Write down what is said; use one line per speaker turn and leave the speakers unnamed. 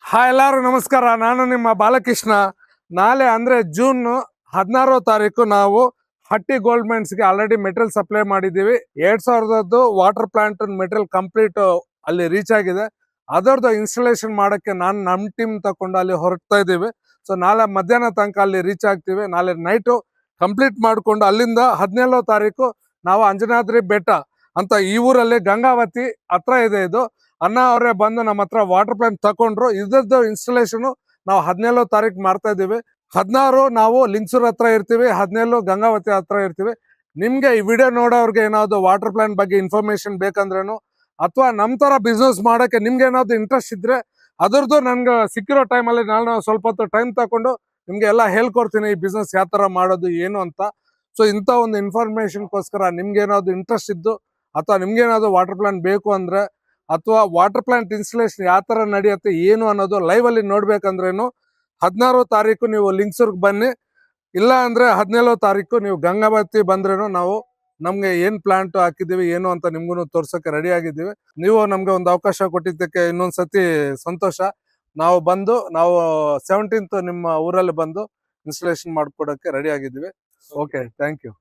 Hi ಎಲ್ಲರೂ ನಮಸ್ಕಾರ. ನಾನು ನಿಮ್ಮ ಬಾಲಕೃಷ್ಣ. ನಾಳೆ ಅಂದ್ರೆ ಜೂನ್ 16 ತಾರೀಕು ನಾವು ಹಟ್ಟಿ ಗೋಲ್ಡ್ ಮೈನ್ಸ್ಗೆ ಆಲ್ರೆಡಿ ಮೆಟೀರಿಯಲ್ ಸಪ್ಲೈ ಮಾಡಿದ್ದೀವಿ. 2000 ವಾಟರ್ ಪ್ಲಾಂಟ್ ಮೆಟೀರಿಯಲ್ ಕಂಪ್ಲೀಟ್ ಅಲ್ಲಿ ರೀಚ್ ಆಗಿದೆ. ಅದರದ್ದು ಇನ್ಸ್ಟಾಲೇಷನ್ ಮಾಡಕ್ಕೆ ನಾನು ನಮ್ಮ ಟೀಮ್ ತಕೊಂಡು ಅಲ್ಲಿ ಹೊರಡ್ತಾ ಇದ್ದೀವಿ. ಸೊ ನಾಳೆ ಮಧ್ಯಾಹ್ನ ತನಕ ಅಲ್ಲಿ ರೀಚ್ ಆಗ್ತೀವಿ. ನಾಳೆ ನೈಟು ಕಂಪ್ಲೀಟ್ ಮಾಡಿಕೊಂಡು ಅಲ್ಲಿಂದ 17 ತಾರೀಕು ನಾವು ಅಂಜನಾದ್ರಿ ಬೆಟ್ಟ ಅಂತ ಈ ಊರಲ್ಲಿ ಗಂಗಾವತಿ ಹತ್ರ ಇದೆ. ಇದು ಅಣ್ಣ ಅವರೇ ಬಂದು ನಮ್ಮ ಹತ್ರ ವಾಟರ್ ಪ್ಲಾಂಟ್ ತಕೊಂಡ್ರು. ಇದ್ರದ್ದು ಇನ್ಸ್ಟಾಲೇಷನ್ ನಾವು 17 ತಾರೀಕು ಮಾಡ್ತಾ ಇದೀವಿ. 16 ನಾವು ಲಿಂಗಸೂರ್ ಹತ್ರ ಇರ್ತೀವಿ, 17 ಗಂಗಾವತಿ ಹತ್ರ ಇರ್ತೀವಿ. ನಿಮ್ಗೆ ಈ ವಿಡಿಯೋ ನೋಡೋರ್ಗೆ ಏನಾದ್ರು ವಾಟರ್ ಪ್ಲಾಂಟ್ ಬಗ್ಗೆ ಇನ್ಫಾರ್ಮೇಶನ್ ಬೇಕಂದ್ರೇನು ಅಥವಾ ನಮ್ ತರ ಬಿಸ್ನೆಸ್ ಮಾಡಕ್ಕೆ ನಿಮ್ಗೆ ಏನಾದ್ರು ಇಂಟ್ರೆಸ್ಟ್ ಇದ್ರೆ ಅದ್ರದ್ದು ನನ್ಗೆ ಸಿಕ್ಕಿರೋ ಟೈಮಲ್ಲಿ ನಾನು ಸ್ವಲ್ಪ ಹೊತ್ತು ಟೈಮ್ ತಕೊಂಡು ನಿಮ್ಗೆ ಎಲ್ಲ ಹೇಳ್ಕೊಡ್ತೀನಿ, ಈ ಬಿಸ್ನೆಸ್ ಯಾವ ತರ ಮಾಡೋದು ಏನು ಅಂತ. ಸೊ ಇಂಥ ಒಂದು ಇನ್ಫಾರ್ಮೇಶನ್ಗೋಸ್ಕರ ನಿಮ್ಗೆ ಏನಾದ್ರು ಇಂಟ್ರೆಸ್ಟ್ ಇದ್ದು ಅಥವಾ ನಿಮ್ಗೆ ಏನಾದ್ರು ವಾಟರ್ ಪ್ಲಾಂಟ್ ಬೇಕು ಅಂದ್ರೆ ಅಥವಾ ವಾಟರ್ ಪ್ಲಾಂಟ್ ಇನ್ಸ್ಟಾಲೇಷನ್ ಯಾವ ತರ ನಡೆಯುತ್ತೆ ಏನು ಅನ್ನೋದು ಲೈವ್ ಅಲ್ಲಿ ನೋಡ್ಬೇಕಂದ್ರೇನು 16 ತಾರೀಕು ನೀವು ಲಿಂಗಸೂರ್ಗೆ ಬನ್ನಿ. ಇಲ್ಲ ಅಂದ್ರೆ 17 ತಾರೀಕು ನೀವು ಗಂಗಾವತಿ ಬಂದ್ರೇನು ನಾವು ನಮ್ಗೆ ಏನ್ ಪ್ಲಾಂಟ್ ಹಾಕಿದೀವಿ ಏನು ಅಂತ ನಿಮ್ಗೂ ತೋರ್ಸಕ್ಕೆ ರೆಡಿ ಆಗಿದ್ದೀವಿ. ನೀವು ನಮ್ಗೆ ಒಂದು ಅವಕಾಶ ಕೊಟ್ಟಿದ್ದಕ್ಕೆ ಇನ್ನೊಂದ್ಸತಿ ಸಂತೋಷ. ನಾವು 17th ನಿಮ್ಮ ಊರಲ್ಲಿ ಬಂದು ಇನ್ಸ್ಟಾಲೇಷನ್ ಮಾಡ್ಕೊಡಕ್ಕೆ ರೆಡಿ ಆಗಿದ್ದೀವಿ. Okay, thank you.